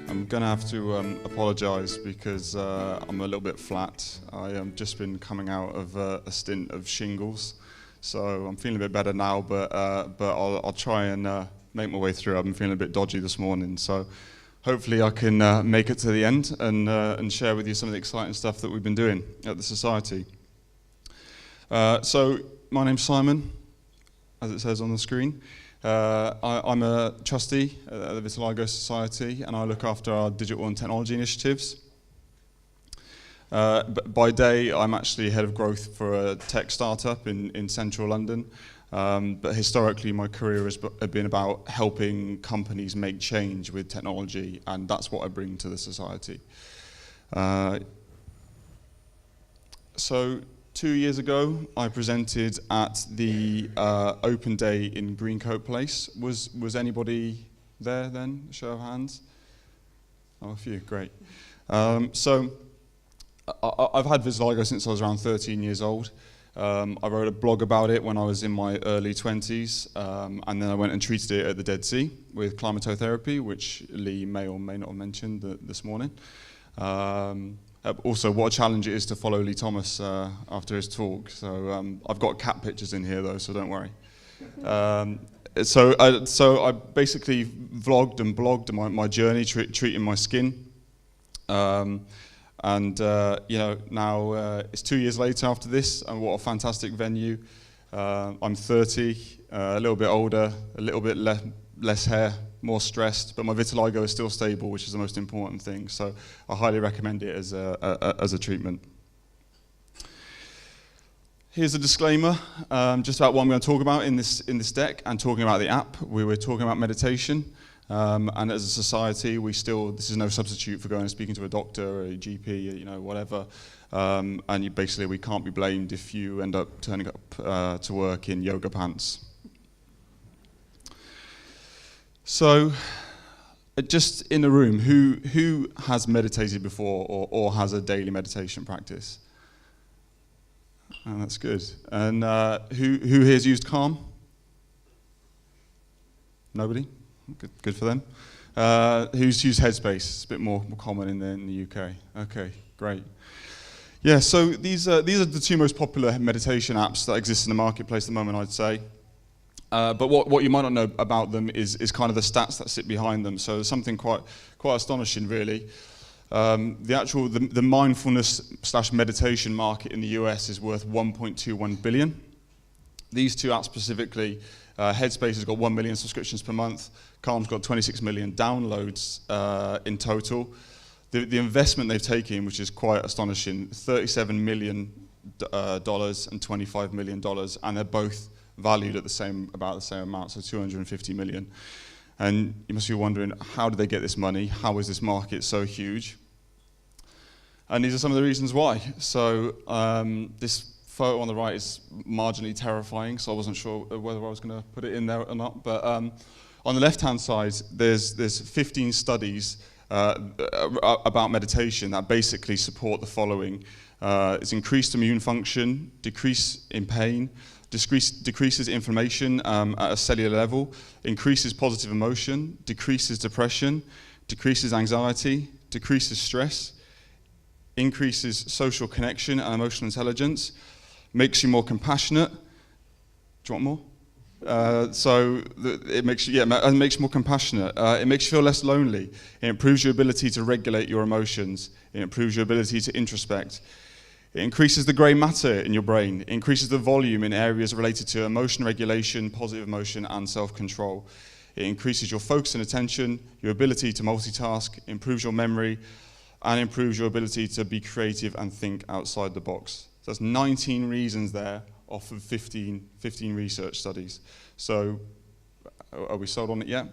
I'm going to have to apologise because I'm a little bit flat. I have just been coming out of a stint of shingles, so I'm feeling a bit better now, but I'll try and make my way through. I've been feeling a bit dodgy this morning, so hopefully I can make it to the end and share with you some of the exciting stuff that we've been doing at the Society. So my name's Simon, as it says on the screen. I'm a trustee at the Vitiligo Society, and I look after our digital and technology initiatives. But by day, I'm actually head of growth for a tech startup in central London. But historically, my career has been about helping companies make change with technology, and that's what I bring to the Society. So 2 years ago, I presented at the open day in Greencoat Place. Was anybody there then? Show of hands. Oh, a few, great. So I've had vitiligo since I was around 13 years old. I wrote a blog about it when I was in my early 20s, and then I went and treated it at the Dead Sea with climatotherapy, which Lee may or may not have mentioned this morning. Also, what a challenge it is to follow Lee Thomas after his talk. So I've got cat pictures in here though, so don't worry. So I basically vlogged and blogged my journey treating my skin. You know, now it's 2 years later after this, and what a fantastic venue. I'm 30, a little bit older, a little bit less hair, more stressed, but my vitiligo is still stable, which is the most important thing. So I highly recommend it as a treatment. Here's a disclaimer, just about what I'm going to talk about in this deck, and talking about the app. We were talking about meditation, and as a society, this is no substitute for going and speaking to a doctor or a GP, you know, whatever. And basically, we can't be blamed if you end up turning up to work in yoga pants. So, just in the room, who has meditated before or has a daily meditation practice? Oh, that's good. And who here has used Calm? Nobody? Good for them. Who's used Headspace? It's a bit more common in the UK. Okay, great. Yeah, so these are the two most popular meditation apps that exist in the marketplace at the moment, I'd say. But what you might not know about them is kind of the stats that sit behind them. So there's something quite astonishing, really. The mindfulness / meditation market in the US is worth 1.21 billion. These two apps specifically, Headspace has got 1 million subscriptions per month. Calm's got 26 million downloads in total. The investment they've taken, which is quite astonishing, $37 million and $25 million, and they're both valued at about the same amount, so 250 million. And you must be wondering, how did they get this money? How is this market so huge? And these are some of the reasons why. So this photo on the right is marginally terrifying, so I wasn't sure whether I was going to put it in there or not. But on the left-hand side, there's 15 studies about meditation that basically support the following. It's increased immune function, decrease in pain, decreases inflammation at a cellular level, increases positive emotion, decreases depression, decreases anxiety, decreases stress, increases social connection and emotional intelligence, makes you more compassionate. Do you want more? It makes you more compassionate. It makes you feel less lonely. It improves your ability to regulate your emotions. It improves your ability to introspect. It increases the grey matter in your brain. It increases the volume in areas related to emotion regulation, positive emotion, and self-control. It increases your focus and attention, your ability to multitask, improves your memory, and improves your ability to be creative and think outside the box. So that's 19 reasons there off of 15 research studies. So are we sold on it yet?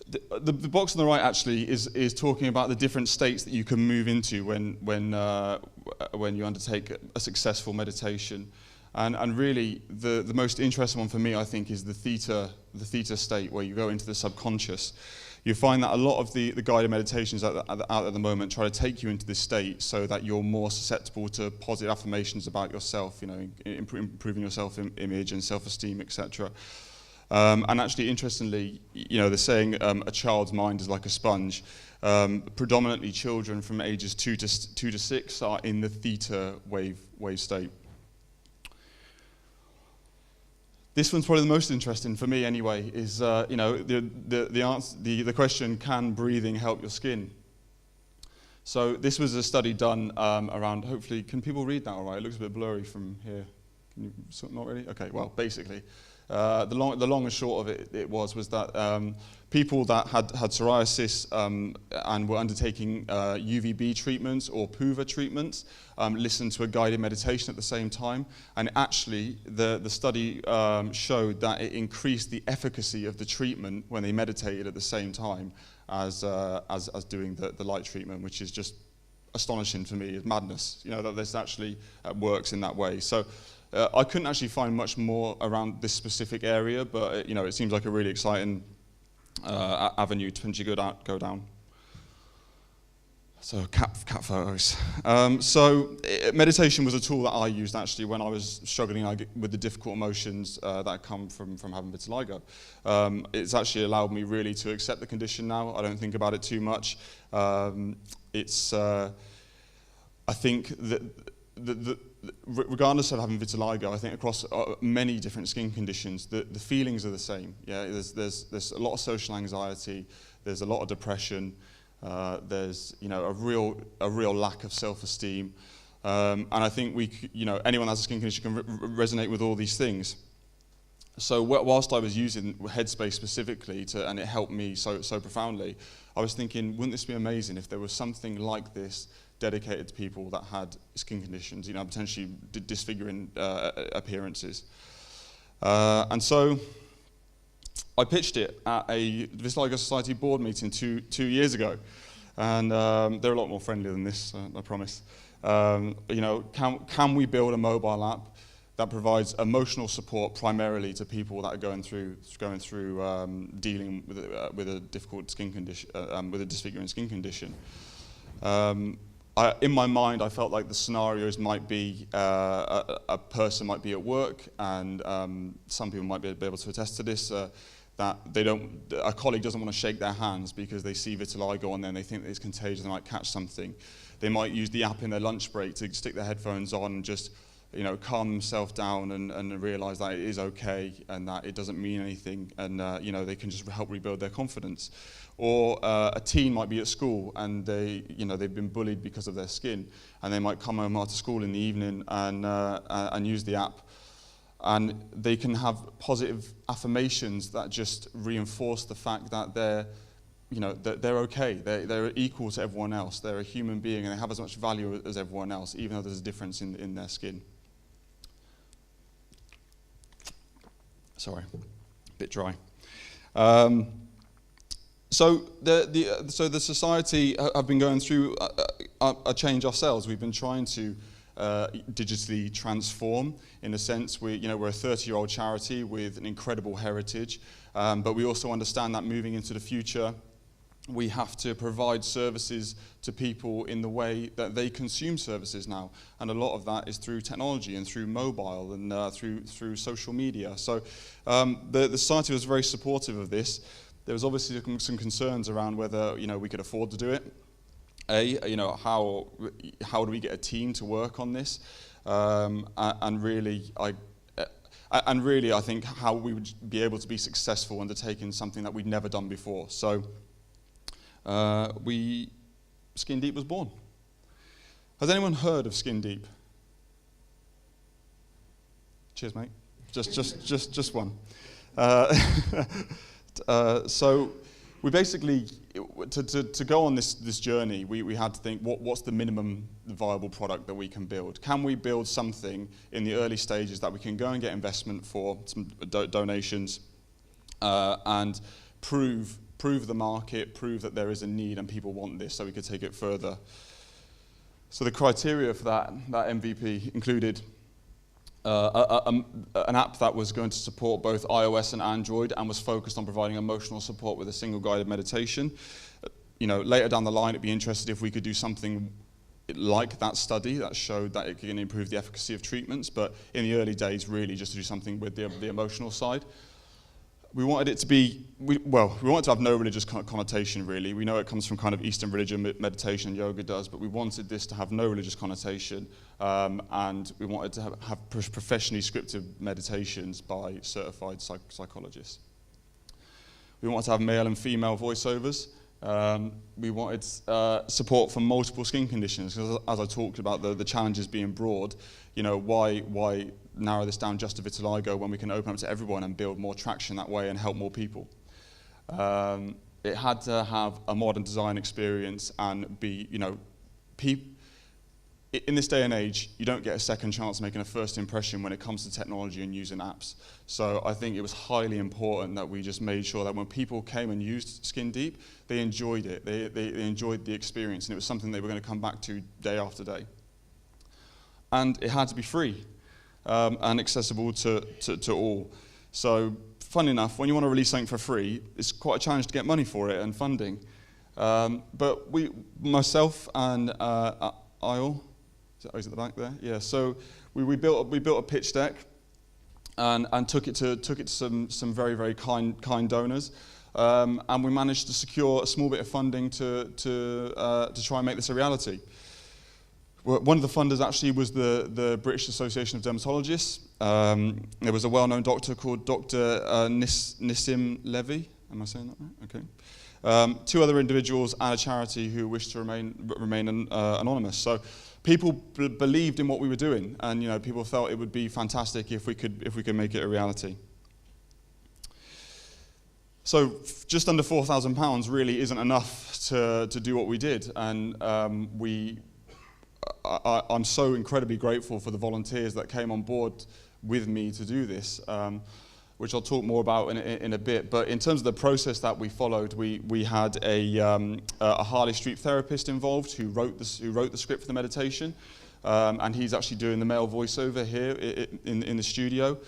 The box on the right actually is talking about the different states that you can move into when you undertake a successful meditation, and really the most interesting one for me, I think, is the theta state, where you go into the subconscious. You find that a lot of the guided meditations out at the moment try to take you into this state so that you're more susceptible to positive affirmations about yourself, you know, improving your self-image and self-esteem, etc. And actually, interestingly, they're saying a child's mind is like a sponge. Predominantly children from ages 2 to 6 are in the theta wave state. This one's probably the most interesting for me anyway, is the answer, the question, can breathing help your skin? So this was a study done around, hopefully, can people read that all right? It looks a bit blurry from here. Can you, not really? Okay, well, basically, the long and short of it was that people that had psoriasis and were undertaking UVB treatments or PUVA treatments listened to a guided meditation at the same time, and actually the study showed that it increased the efficacy of the treatment when they meditated at the same time as doing the light treatment, which is just astonishing to me. It's madness, that this actually works in that way. So I couldn't actually find much more around this specific area, but it seems like a really exciting avenue to potentially go down. So cat photos. Meditation was a tool that I used actually when I was struggling with the difficult emotions that come from having vitiligo. It's actually allowed me really to accept the condition now. I don't think about it too much. I think that regardless of having vitiligo, I think across many different skin conditions, the feelings are the same. Yeah, there's a lot of social anxiety, there's a lot of depression, there's a real lack of self-esteem, and I think anyone that has a skin condition can resonate with all these things. So whilst I was using Headspace specifically and it helped me so profoundly, I was thinking, wouldn't this be amazing if there was something like this dedicated to people that had skin conditions, potentially disfiguring appearances. And so I pitched it at a Vitiligo Society board meeting two years ago. And they're a lot more friendly than this, I promise. Can we build a mobile app that provides emotional support primarily to people that are going through dealing with a difficult skin condition, with a disfiguring skin condition? In my mind, I felt like the scenarios might be a person might be at work, and some people might be able to attest to this, that a colleague doesn't want to shake their hands because they see vitiligo and then they think that it's contagious, they might catch something. They might use the app in their lunch break to stick their headphones on and just calm themselves down and realize that it is okay and that it doesn't mean anything, and they can just help rebuild their confidence. Or a teen might be at school and they've been bullied because of their skin, and they might come home after school in the evening and use the app, and they can have positive affirmations that just reinforce the fact that they're okay, they're equal to everyone else, they're a human being and they have as much value as everyone else, even though there's a difference in their skin. Sorry, a bit dry. So the society have been going through a change ourselves. We've been trying to digitally transform. In a sense, we're a 30-year-old charity with an incredible heritage, but we also understand that moving into the future, we have to provide services to people in the way that they consume services now, and a lot of that is through technology and through mobile and through social media. So the society was very supportive of this. There was obviously some concerns around whether we could afford to do it. How do we get a team to work on this? And really, I think how we would be able to be successful undertaking something that we'd never done before. So Skin Deep was born. Has anyone heard of Skin Deep? Cheers, mate. Just one. So we basically, to go on this journey, we had to think, what's the minimum viable product that we can build? Can we build something in the early stages that we can go and get investment for, some donations, and prove the market, prove that there is a need and people want this, so we could take it further. So the criteria for that MVP included an app that was going to support both iOS and Android and was focused on providing emotional support with a single guided meditation. Later down the line, it'd be interesting if we could do something like that study that showed that it can improve the efficacy of treatments, but in the early days, really just to do something with the emotional side. we wanted it to be, we wanted to have no religious connotation, really. We know it comes from kind of Eastern religion, meditation, and yoga does, but we wanted this to have no religious connotation, and we wanted to have professionally scripted meditations by certified psychologists. We wanted to have male and female voiceovers. We wanted support for multiple skin conditions, because as I talked about the challenges being broad, you know, why narrow this down just to vitiligo when we can open up to everyone and build more traction that way and help more people. It had to have a modern design experience and be, you know, in this day and age, you don't get a second chance making a first impression when it comes to technology and using apps. So I think it was highly important that we just made sure that when people came and used Skin Deep, they enjoyed it. They enjoyed the experience, and it was something they were going to come back to day after day. And it had to be free and accessible to all. So, funny enough, when you want to release something for free, it's quite a challenge to get money for it and funding. But myself and Isle, is it the back there? Yeah. So we built a pitch deck and took it to some very, very kind donors, and we managed to secure a small bit of funding to try and make this a reality. One of the funders actually was the British Association of Dermatologists. There was a well-known doctor called Dr. Nissim Levy. Am I saying that right? Okay. Two other individuals and a charity who wished to remain anonymous. So people believed in what we were doing, and you know, people felt it would be fantastic if we could make it a reality. So just under £4,000 really isn't enough to do what we did, and I'm so incredibly grateful for the volunteers that came on board with me to do this, which I'll talk more about in a bit. But in terms of the process that we followed, we had a Harley Street therapist involved who wrote the script for the meditation, and he's actually doing the male voiceover here in the studio.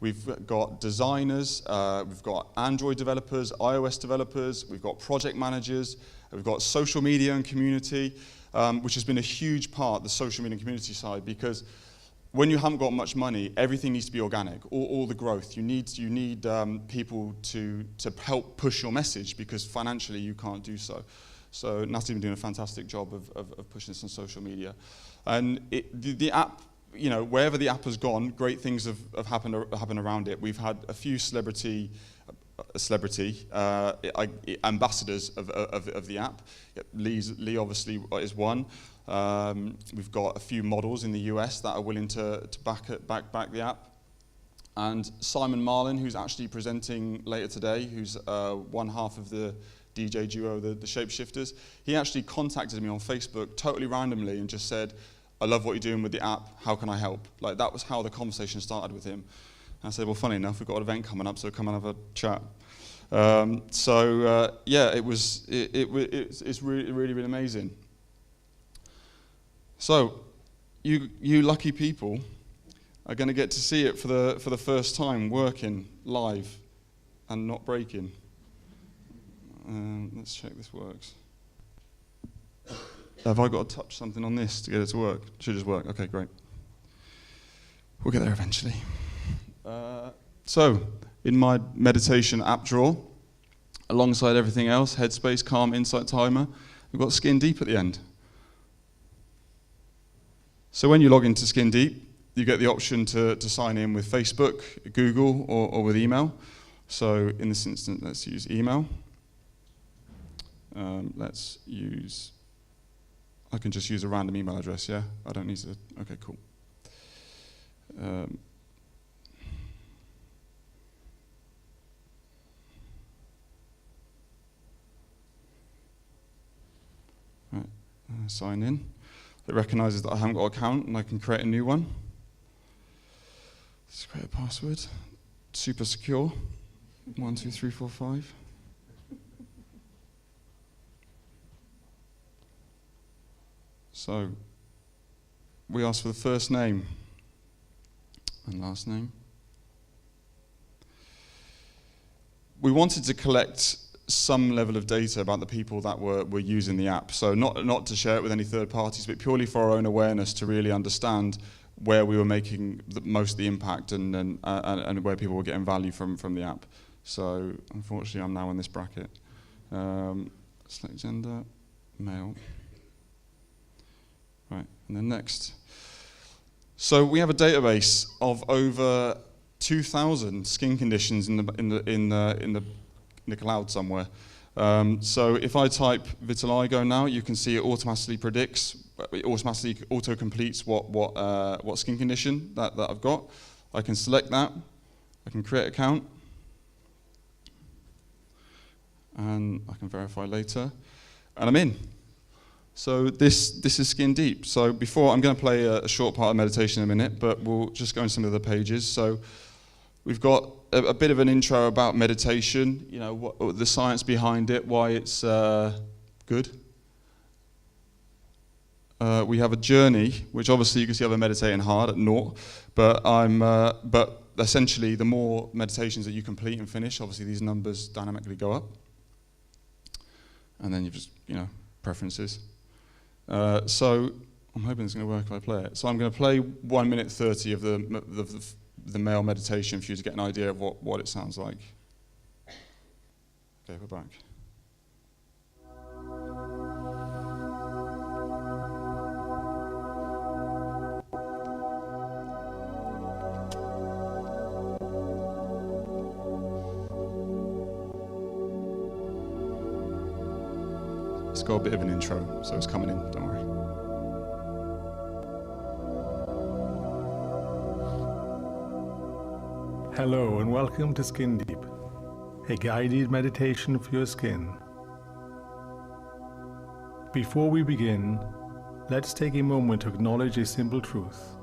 We've got designers, we've got Android developers, iOS developers, we've got project managers, we've got social media and community, which has been a huge part, the social media and community side, because when you haven't got much money, everything needs to be organic, all the growth. You need people to help push your message, because financially you can't do so. So Nat's been doing a fantastic job of pushing this on social media. And the app, you know, wherever the app has gone, great things have happened around it. We've had a few celebrity ambassadors of the app. Lee obviously is one. We've got a few models in the US that are willing to back the app. And Simon Marlin, who's actually presenting later today, who's one half of the DJ duo, the Shapeshifters, he actually contacted me on Facebook totally randomly and just said, "I love what you're doing with the app, how can I help?" Like, that was how the conversation started with him. And I said, well, funny enough, we've got an event coming up, so come and have a chat. Yeah, it's really, really amazing. So, you lucky people are going to get to see it for the first time, working live and not breaking. Let's check this works. Have I got to touch something on this to get it to work? It should just work. Okay, great. We'll get there eventually. So, in my meditation app drawer, alongside everything else, Headspace, Calm, Insight Timer, we've got Skin Deep at the end. So when you log into Skin Deep, you get the option to sign in with Facebook, Google, or with email. So in this instance, let's use email. I can just use a random email address, yeah? I don't need to, okay, cool. Right, sign in. It recognizes that I haven't got an account and I can create a new one. Let's create a password. Super secure. 1, 2, 3, 4, 5. So, we ask for the first name and last name. We wanted to collect some level of data about the people that were using the app. So not to share it with any third parties, but purely for our own awareness, to really understand where we were making most of the impact and where people were getting value from the app. So unfortunately, I'm now in this bracket. Select gender, male. Right, and then next. So we have a database of over 2,000 skin conditions in the cloud somewhere. So if I type vitiligo now, you can see it automatically predicts, it automatically auto-completes what skin condition that I've got. I can select that, I can create an account, and I can verify later, and I'm in. So this is Skin Deep. So before, I'm going to play a short part of meditation in a minute, but we'll just go into some of the pages. So we've got a bit of an intro about meditation, you know, what the science behind it, why it's good. We have a journey, which obviously you can see I've been meditating hard at naught, but essentially the more meditations that you complete and finish, obviously these numbers dynamically go up. And then you've just, you know, preferences. So I'm hoping it's going to work if I play it. So I'm going to play 1 minute 30 of the male meditation for you to get an idea of what it sounds like. Okay, we're back. It's got a bit of an intro, so it's coming in, don't worry. Hello and welcome to Skin Deep, a guided meditation for your skin. Before we begin, let's take a moment to acknowledge a simple truth.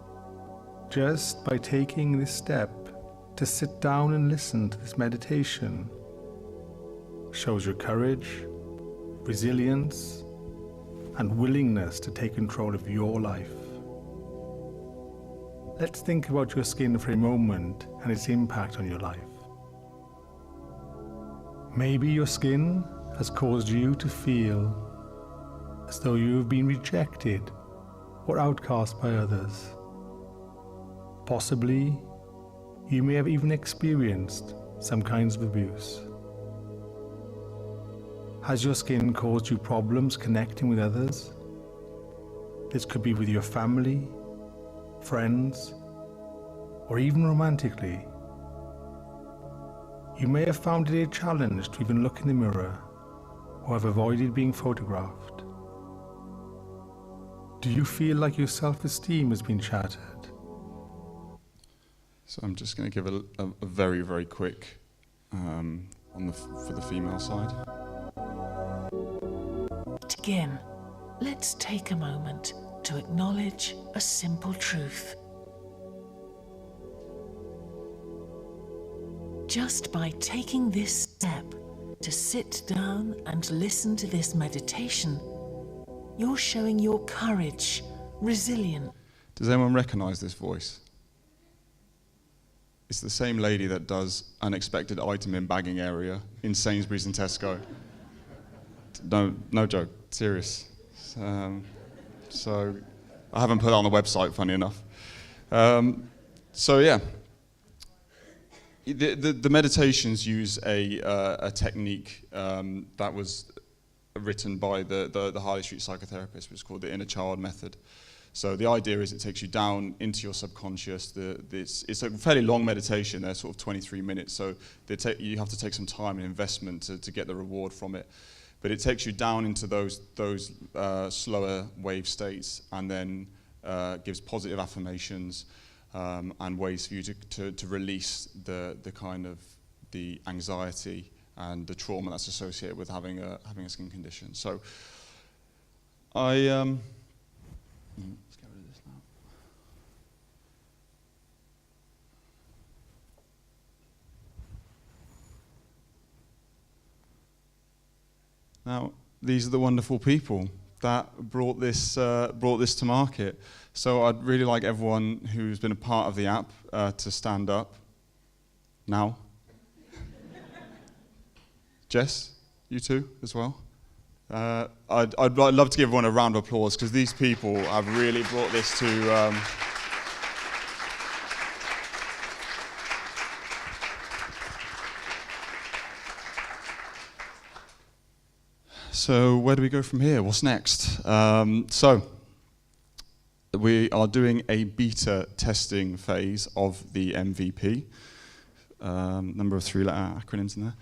Just by taking this step to sit down and listen to this meditation shows your courage, resilience, and willingness to take control of your life. Let's think about your skin for a moment and its impact on your life. Maybe your skin has caused you to feel as though you have been rejected or outcast by others. Possibly, you may have even experienced some kinds of abuse. Has your skin caused you problems connecting with others? This could be with your family, friends, or even romantically. You may have found it a challenge to even look in the mirror or have avoided being photographed. Do you feel like your self-esteem has been shattered? So I'm just going to give a very, very quick for the female side. To begin, let's take a moment to acknowledge a simple truth. Just by taking this step to sit down and listen to this meditation, you're showing your courage, resilience. Does anyone recognize this voice? It's the same lady that does unexpected item in bagging area in Sainsbury's and Tesco. No joke, serious. So I haven't put it on the website, funny enough. So yeah, the meditations use a technique that was written by the Harley Street psychotherapist, which is called the inner child method. So the idea is it takes you down into your subconscious. It's a fairly long meditation. They're sort of 23 minutes, so you have to take some time and investment to get the reward from it. But it takes you down into those slower wave states, and then gives positive affirmations and ways for you to release the kind of the anxiety and the trauma that's associated with having a skin condition. So let's get rid of this now. Now, these are the wonderful people that brought this to market. So I'd really like everyone who's been a part of the app to stand up now. Jess, you too as well. I'd love to give everyone a round of applause because these people have really brought this to. So where do we go from here? What's next? So we are doing a beta testing phase of the MVP. Number of 3-letter acronyms in there.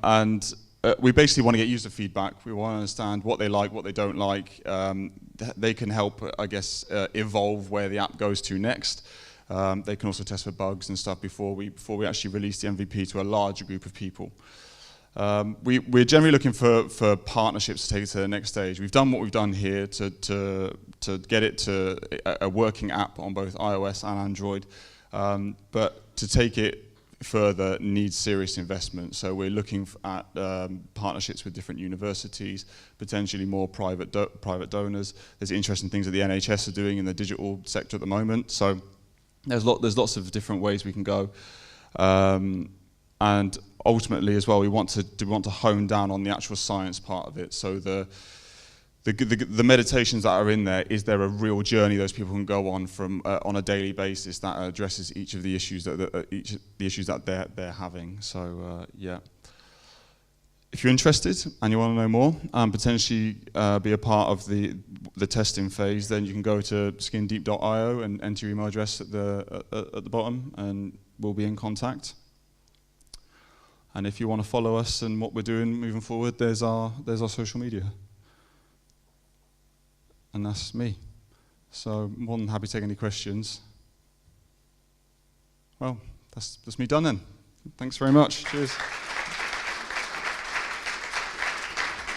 And we basically want to get user feedback. We want to understand what they like, what they don't like. They can help, I guess, evolve where the app goes to next. They can also test for bugs and stuff before we actually release the MVP to a larger group of people. We're generally looking for partnerships to take it to the next stage. We've done what we've done here to get it to a working app on both iOS and Android, but to take it further needs serious investment. So we're looking at partnerships with different universities, potentially more private donors. There's interesting things that the NHS are doing in the digital sector at the moment. So there's lots of different ways we can go. And ultimately as well, we want to hone down on the actual science part of it. So the meditations that are in there, is there a real journey those people can go on from on a daily basis that addresses each of the issues that they're having? So yeah, if you're interested and you want to know more and potentially be a part of the testing phase, then you can go to skindeep.io and enter your email address at the bottom, and we'll be in contact. And if you want to follow us and what we're doing moving forward, there's our social media. And that's me. So more than happy to take any questions. Well, that's me done then. Thanks very much. Cheers.